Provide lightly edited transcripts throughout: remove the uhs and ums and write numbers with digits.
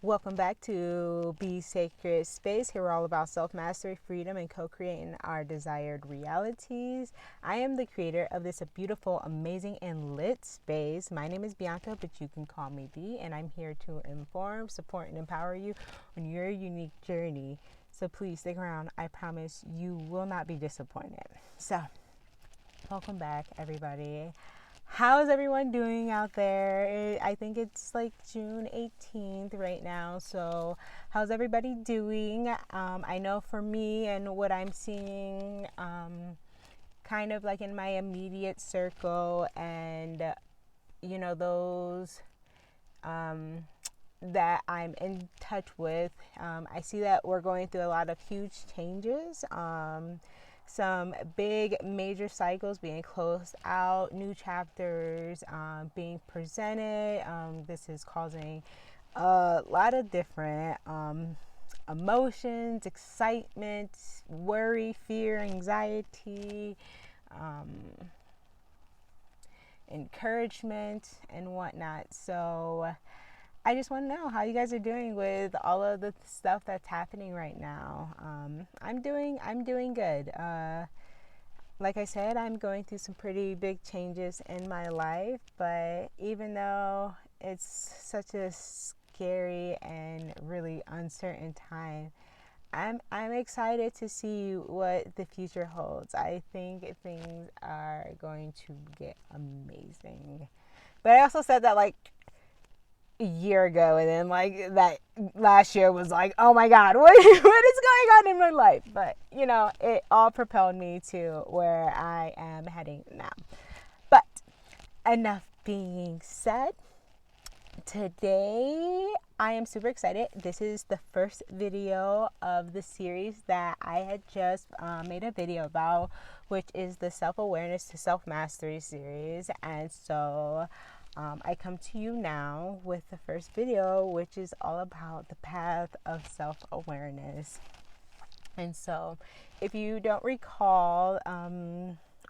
Welcome back to Be Sacred Space. Here we're all about self-mastery, freedom, and co-creating our desired realities. I am the creator of this beautiful, amazing, and lit space. My name is Byanca, but you can call me B, and I'm here to inform, support, and empower you on your unique journey. So please stick around. I promise you will not be disappointed. So, welcome back, everybody. How is everyone doing out there? I think it's like June 18th right now. So how's everybody doing? I know for me and what I'm seeing kind of like in my immediate circle and, those that I'm in touch with, I see that we're going through a lot of huge changes. Some big major cycles being closed out, new chapters being presented. This is causing a lot of different emotions, excitement, worry, fear, anxiety, encouragement, and whatnot. So I just want to know how you guys are doing with all of the stuff that's happening right now. I'm doing good. Like I said, I'm going through some pretty big changes in my life, but even though it's such a scary and really uncertain time, I'm excited to see what the future holds. I think things are going to get amazing. But I also said that like a year ago, and then like that last year was like, oh my god, what is going on in my life? But it all propelled me to where I am heading now. But enough being said, today I am super excited. This is the first video of the series that I had just made a video about, which is the self-awareness to self-mastery series. And so I come to you now with the first video, which is all about the path of self-awareness. And so if you don't recall,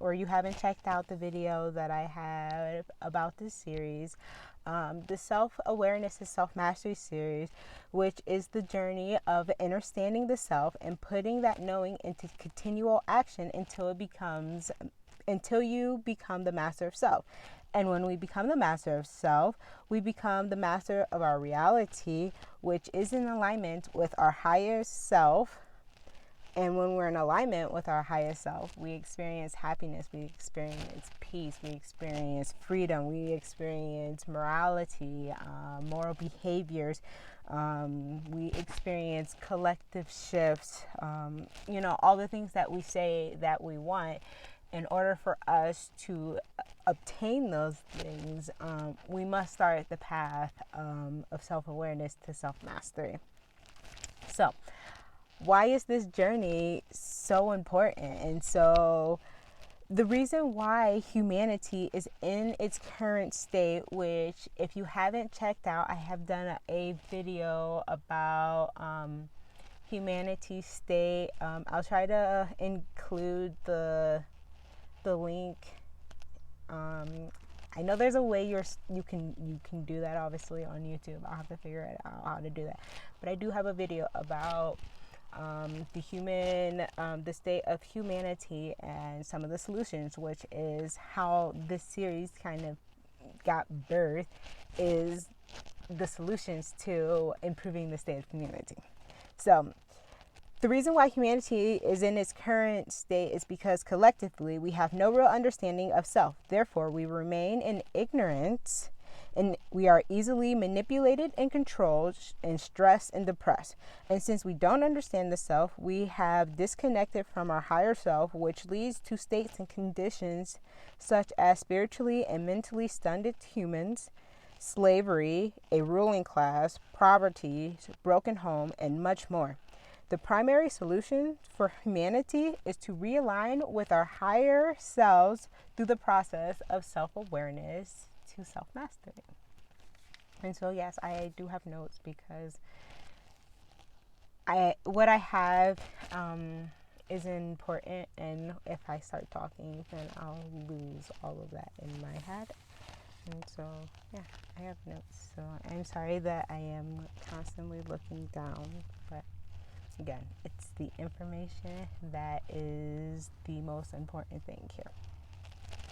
or you haven't checked out the video that I had about this series, the self-awareness and self-mastery series, which is the journey of understanding the self and putting that knowing into continual action until you become the master of self. And when we become the master of self, we become the master of our reality, which is in alignment with our higher self. And when we're in alignment with our higher self, we experience happiness, we experience peace, we experience freedom, we experience morality, moral behaviors, we experience collective shifts, all the things that we say that we want. In order for us to obtain those things, we must start the path of self-awareness to self-mastery. So, why is this journey so important? And so, the reason why humanity is in its current state, which if you haven't checked out, I have done a video about humanity's state. I'll try to include the link. I know there's a way you can do that, obviously, on YouTube. I'll have to figure it out how to do that. But I do have a video about the state of humanity and some of the solutions, which is how this series kind of got birthed, is the solutions to improving the state of humanity. So the reason why humanity is in its current state is because collectively we have no real understanding of self. Therefore, we remain in ignorance, and we are easily manipulated and controlled and stressed and depressed. And since we don't understand the self, we have disconnected from our higher self, which leads to states and conditions such as spiritually and mentally stunted humans, slavery, a ruling class, poverty, broken home, and much more. The primary solution for humanity is to realign with our higher selves through the process of self-awareness to self-mastery. And so, yes, I do have notes because what I have is important, and if I start talking, then I'll lose all of that in my head. And so, yeah, I have notes. So I'm sorry that I am constantly looking down, but again, it's the information that is the most important thing here.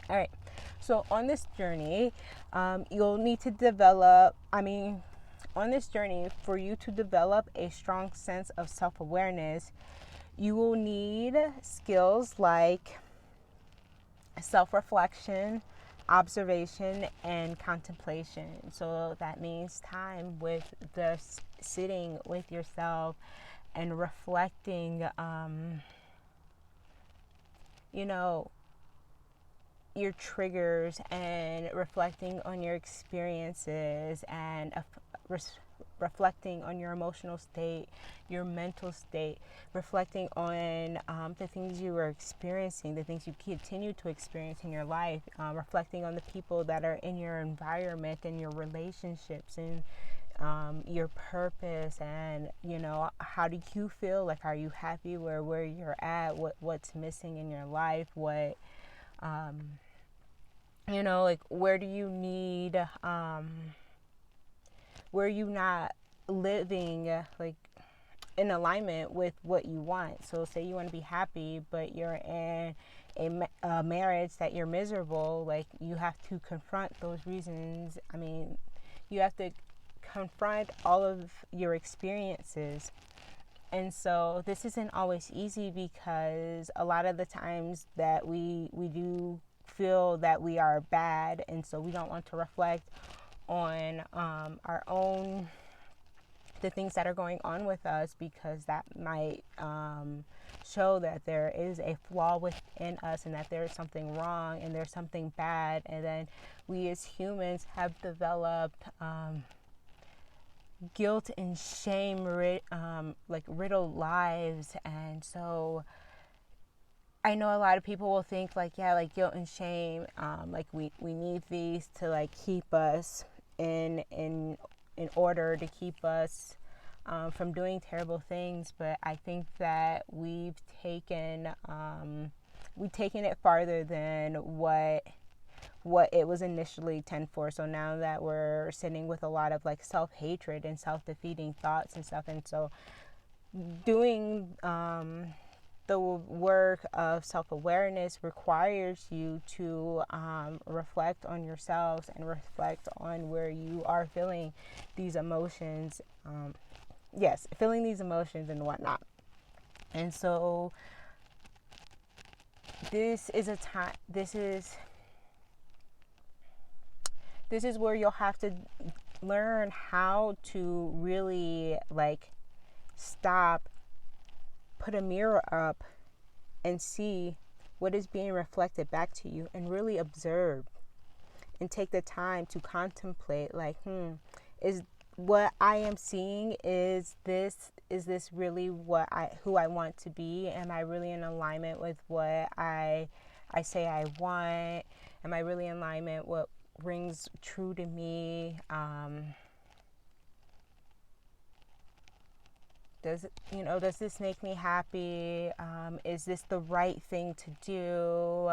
All right. So on this journey, you'll need to develop, on this journey, for you to develop a strong sense of self awareness, you will need skills like self reflection, observation, and contemplation. So that means time with just sitting with yourself and reflecting, you know, your triggers and reflecting on your experiences and reflecting on your emotional state, your mental state, reflecting on the things you were experiencing, the things you continue to experience in your life, reflecting on the people that are in your environment and your relationships and your purpose, and how do you feel? Like, are you happy where you're at? What's missing in your life? What like, where do you need where you not living like in alignment with what you want? So say you want to be happy, but you're in a marriage that you're miserable. Like, you have to confront those reasons. You have to confront all of your experiences. And so this isn't always easy, because a lot of the times that we do feel that we are bad, and so we don't want to reflect on our own, the things that are going on with us, because that might show that there is a flaw within us and that there's something wrong and there's something bad. And then we as humans have developed guilt and shame riddled lives. And so I know a lot of people will think like, yeah, like guilt and shame, like we need these to like keep us in order to keep us from doing terrible things. But I think that we've taken it farther than what it was initially intended for. So now that we're sitting with a lot of like self-hatred and self-defeating thoughts and stuff, and so doing the work of self-awareness requires you to reflect on yourselves and reflect on where you are feeling these emotions. Feeling these emotions and whatnot. And so this is where you'll have to learn how to really like stop, put a mirror up, and see what is being reflected back to you, and really observe and take the time to contemplate, like, is what I am seeing, is this really who I want to be? Am I really in alignment with what I say I want? Am I really in alignment with what rings true to me? Does this make me happy? Is this the right thing to do?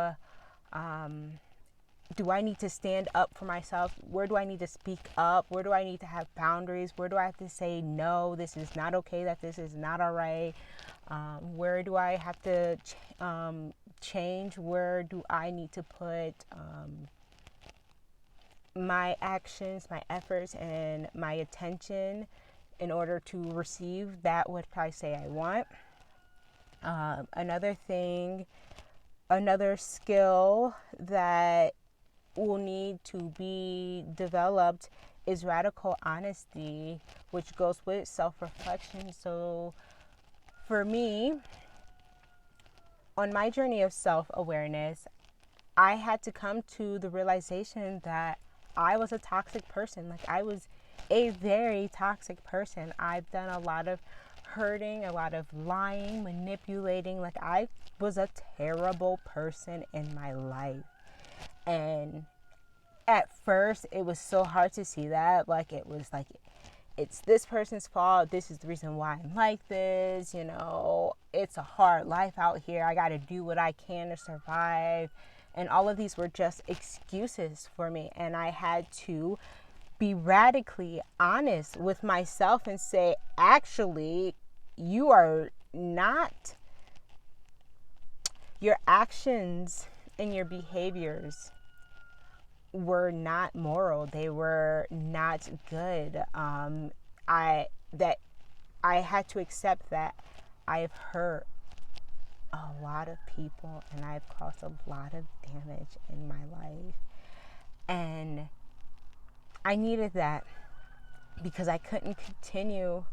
Do I need to stand up for myself? Where do I need to speak up? Where do I need to have boundaries? Where do I have to say, no, this is not okay, that this is not all right? Where do I have to change? Where do I need to put my actions, my efforts, and my attention in order to receive that what I say I want? Another skill that will need to be developed is radical honesty, which goes with self-reflection. So for me, on my journey of self-awareness, I had to come to the realization that I was a toxic person. Like, I was a very toxic person. I've done a lot of hurting, a lot of lying, manipulating. Like, I was a terrible person in my life. And at first, it was so hard to see that. Like, it was like, it's this person's fault. This is the reason why I'm like this. It's a hard life out here. I got to do what I can to survive. And all of these were just excuses for me. And I had to be radically honest with myself and say, actually, you are not, your actions and your behaviors were not moral. They were not good. I had to accept that I've hurt a lot of people and I've caused a lot of damage in my life. And I needed that because I couldn't continue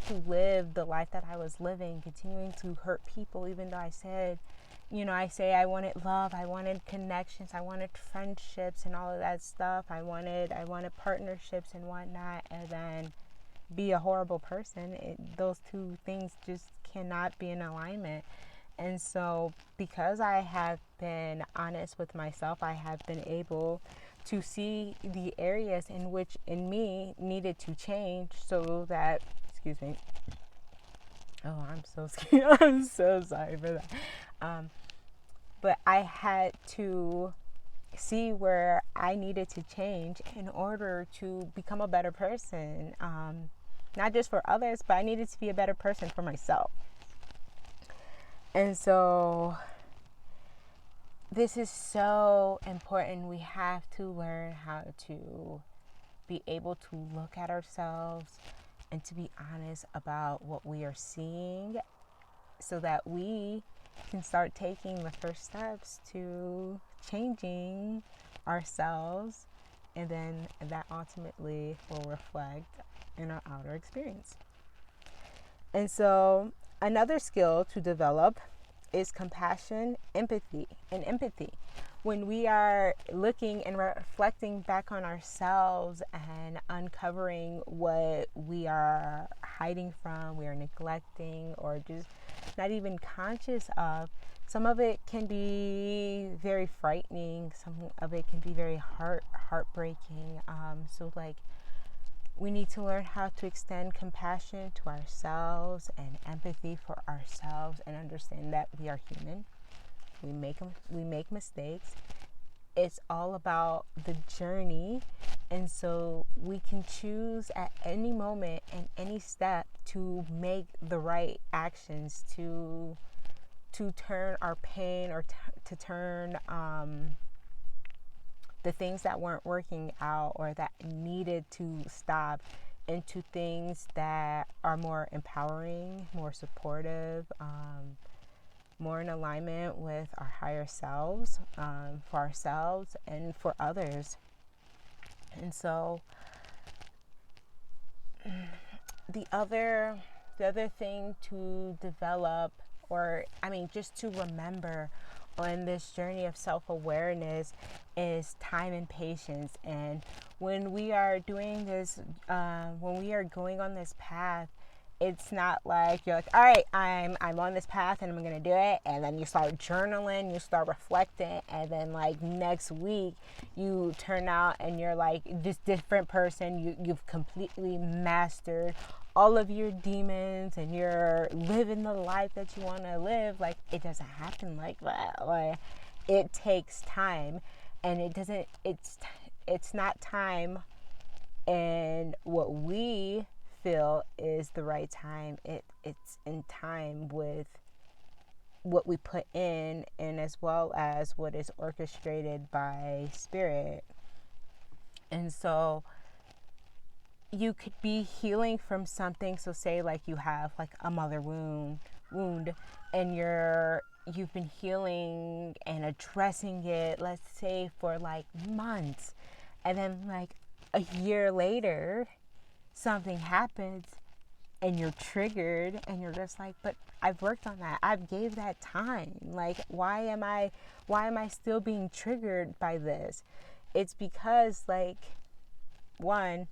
to live the life that I was living, continuing to hurt people, even though I said, I wanted love, I wanted connections, I wanted friendships and all of that stuff. I wanted partnerships and whatnot, and then be a horrible person. Those two things just cannot be in alignment. And so because I have been honest with myself, I have been able to see the areas in which in me needed to change so that, excuse me. Oh, I'm so scared. I'm so sorry for that. But I had to see where I needed to change in order to become a better person. Not just for others, but I needed to be a better person for myself. And so this is so important. We have to learn how to be able to look at ourselves and to be honest about what we are seeing so that we can start taking the first steps to changing ourselves, and then that ultimately will reflect in our outer experience. And so another skill to develop is compassion, empathy. When we are looking and reflecting back on ourselves and uncovering what we are hiding from, we are neglecting, or just not even conscious of, some of it can be very frightening. Some of it can be very heartbreaking. So we need to learn how to extend compassion to ourselves and empathy for ourselves, and understand that we are human. We make mistakes. It's all about the journey. And so we can choose at any moment and any step to make the right actions, to turn our pain, or to turn the things that weren't working out or that needed to stop into things that are more empowering, more supportive, more in alignment with our higher selves, for ourselves and for others. And so the other thing to develop, just to remember on this journey of self-awareness, is time and patience. And when we are doing this, when we are going on this path, it's not like you're like, all right, I'm on this path and I'm going to do it. And then you start journaling, you start reflecting. And then next week you turn out and you're this different person. You've completely mastered all of your demons and you're living the life that you want to live. It doesn't happen like that. It takes time, and it's not time and what we feel is the right time. It's in time with what we put in, and as well as what is orchestrated by spirit. And so you could be healing from something. So say you have a mother wound and you've been healing and addressing it, let's say for months, and then a year later something happens and you're triggered and you're just but I've worked on that. I've gave that time. Why am I still being triggered by this? It's because one,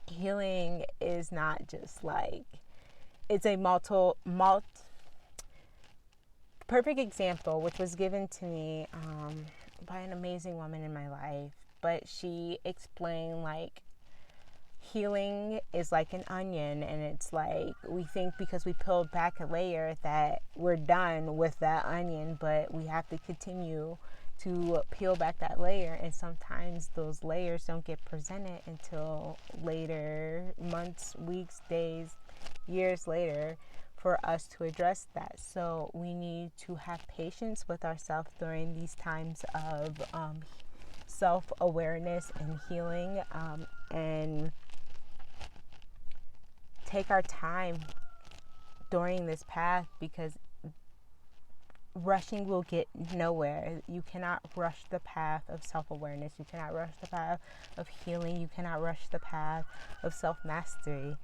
healing is not just it's a perfect example, which was given to me by an amazing woman in my life. But she explained healing is like an onion, and it's we think because we peeled back a layer that we're done with that onion, but we have to continue to peel back that layer, and sometimes those layers don't get presented until later, months, weeks, days, years later, for us to address that. So we need to have patience with ourselves during these times of self-awareness and healing, and take our time during this path, because rushing will get nowhere. You cannot rush the path of self-awareness. You cannot rush the path of healing. You cannot rush the path of self-mastery.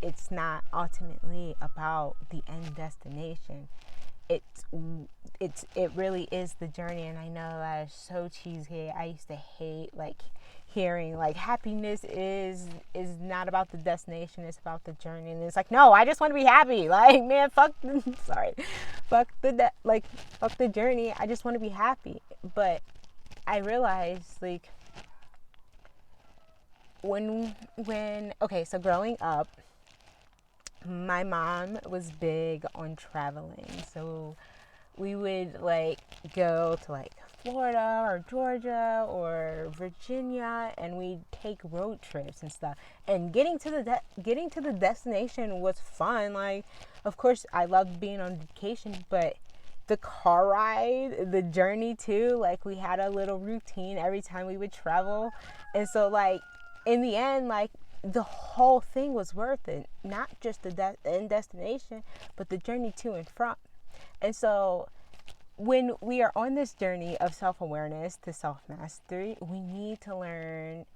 It's not ultimately about the end destination. It really is the journey. And I know that is so cheesy. I used to hate hearing happiness is not about the destination, it's about the journey. And it's no, I just want to be happy. Man, fuck fuck the journey. I just want to be happy. But I realized so growing up, my mom was big on traveling. So we would go to Florida or Georgia or Virginia, and we'd take road trips and stuff. And getting to the destination was fun. Of course, I loved being on vacation, but the car ride, the journey too, we had a little routine every time we would travel. And so in the end, the whole thing was worth it. Not just the end destination, but the journey to and from. And so when we are on this journey of self-awareness to self-mastery, we need to learn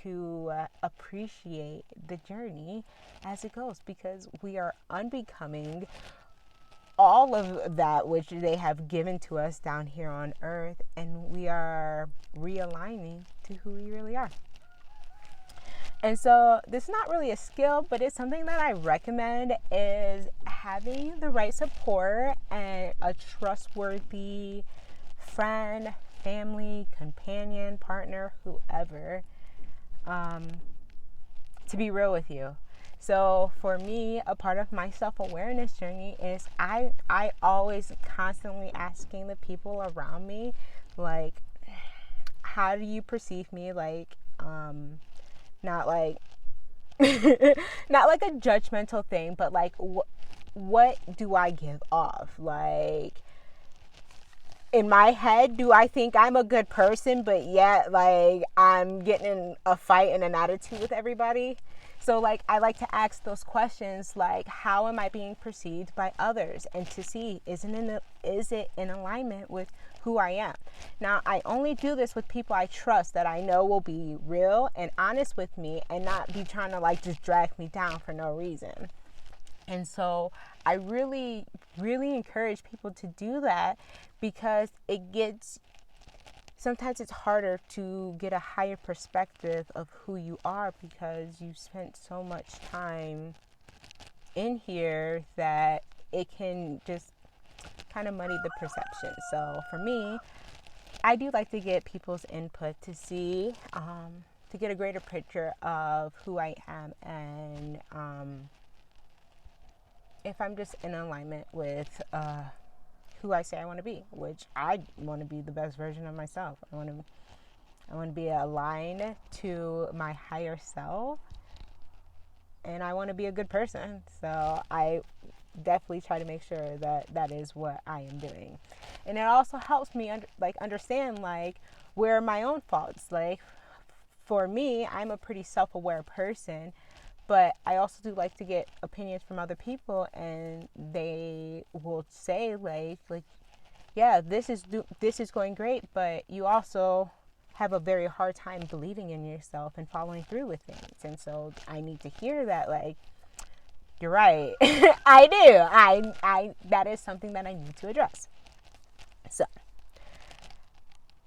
to appreciate the journey as it goes, because we are unbecoming all of that which they have given to us down here on earth, and we are realigning to who we really are. And so this is not really a skill, but it's something that I recommend, is having the right support and a trustworthy friend, family, companion, partner, whoever, to be real with you. So for me, a part of my self-awareness journey is I always constantly asking the people around me, how do you perceive me? Not not a judgmental thing, but what do I give off? In my head, do I think I'm a good person, but yet I'm getting in a fight and an attitude with everybody? So I like to ask those questions, how am I being perceived by others, and to see is it in alignment with who I am. Now, I only do this with people I trust, that I know will be real and honest with me, and not be trying to just drag me down for no reason. And so I really, really encourage people to do that, because sometimes it's harder to get a higher perspective of who you are, because you spent so much time in here that it can just kind of muddy the perception. So for me, I do like to get people's input to see, to get a greater picture of who I am, and if I'm just in alignment with who I say I want to be, which I want to be the best version of myself. I want to be aligned to my higher self, and I want to be a good person. So I definitely try to make sure that is what I am doing. And it also helps me understand where are my own faults. For me, I'm a pretty self-aware person, but I also do like to get opinions from other people, and they will say yeah, this is going great, but you also have a very hard time believing in yourself and following through with things. And so I need to hear that you're right. I do. I that is something that I need to address. So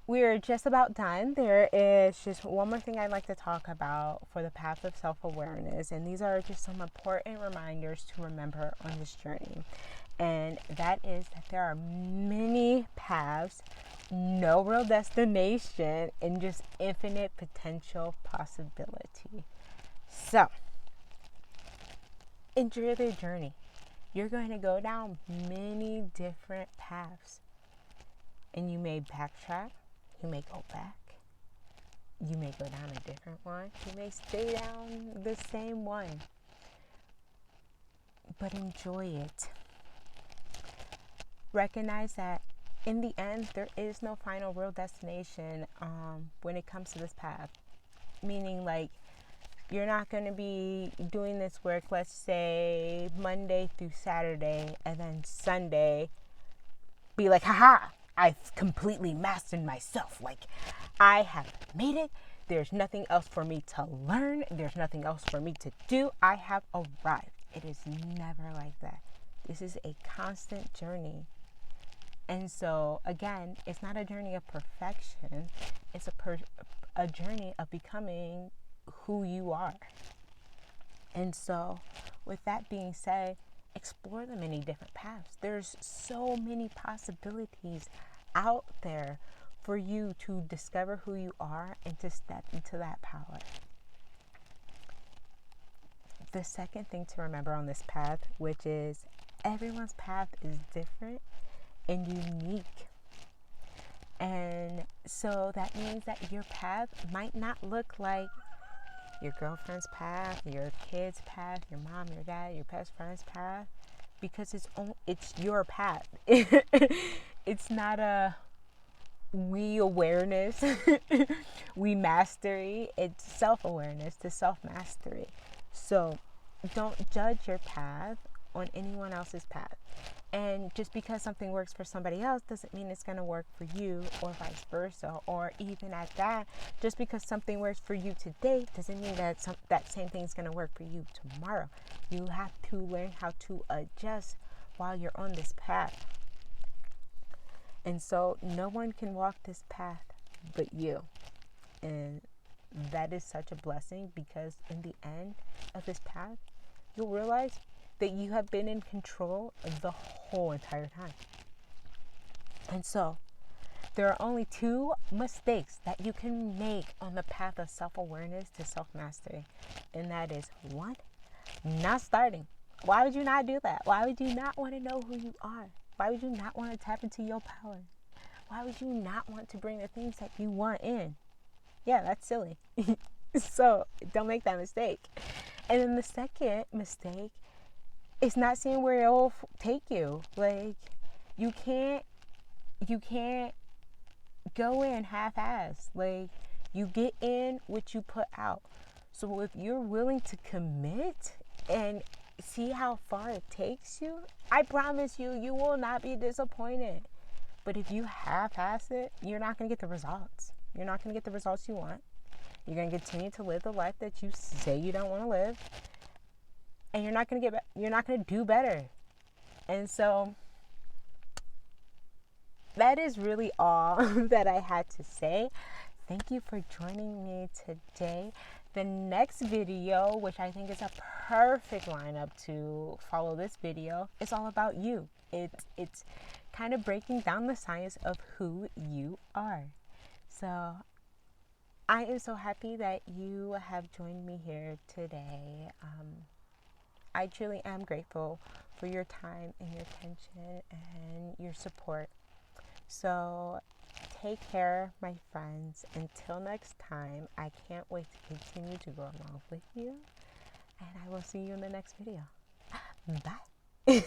we're just about done. There is just one more thing I'd like to talk about for the path of self-awareness, and these are just some important reminders to remember on this journey. And that is that there are many paths, no real destination, and just infinite potential possibility. So enjoy the journey. you're going to go down many different paths. And you may backtrack, you may go back, you may go down a different one, you may stay down the same one. But enjoy it. Recognize that in the end, there is no final real destination when it comes to this path. Meaning, like, you're not going to be doing this work, let's say, Monday through Saturday, and then Sunday be like, haha, I've completely mastered myself. Like, I have made it. There's nothing else for me to learn. There's nothing else for me to do. I have arrived. It is never like that. This is a constant journey. And so, again, it's not a journey of perfection. It's a journey of becoming who you are. And so, with that being said, explore the many different paths. There's so many possibilities out there for you to discover who you are and to step into that power. The second thing to remember on this path, which is everyone's path is different and unique. And so that means that your path might not look like your girlfriend's path, your kid's path, your mom, your dad, your best friend's path, because it's your path. It's not a we awareness, we mastery. It's self-awareness to self-mastery. So don't judge your path on anyone else's path. And just because something works for somebody else doesn't mean it's going to work for you, or vice versa. Or even at that, just because something works for you today doesn't mean that that same thing is going to work for you tomorrow. You have to learn how to adjust while you're on this path. And so no one can walk this path but you. And that is such a blessing, because in the end of this path, you'll realize that you have been in control the whole entire time. And so there are only two mistakes that you can make on the path of self-awareness to self-mastery. And that is, one, not starting. Why would you not do that? Why would you not want to know who you are? Why would you not want to tap into your power? Why would you not want to bring the things that you want in? Yeah, that's silly. So don't make that mistake. And then the second mistake is not seeing where it will take you. Like, you can't go in half-assed. Like, you get in what you put out. So if you're willing to commit and see how far it takes you, I promise you, you will not be disappointed. But if you half-ass it, you're not going to get the results. You're not going to get the results you want. You're going to continue to live the life that you say you don't want to live. And you're not going to do better. And so that is really all that I had to say. Thank you for joining me today. The next video, which I think is a perfect lineup to follow this video, is all about you. It's kind of breaking down the science of who you are. So I am so happy that you have joined me here today. I truly am grateful for your time and your attention and your support. So take care, my friends. Until next time, I can't wait to continue to grow along with you. And I will see you in the next video. Bye.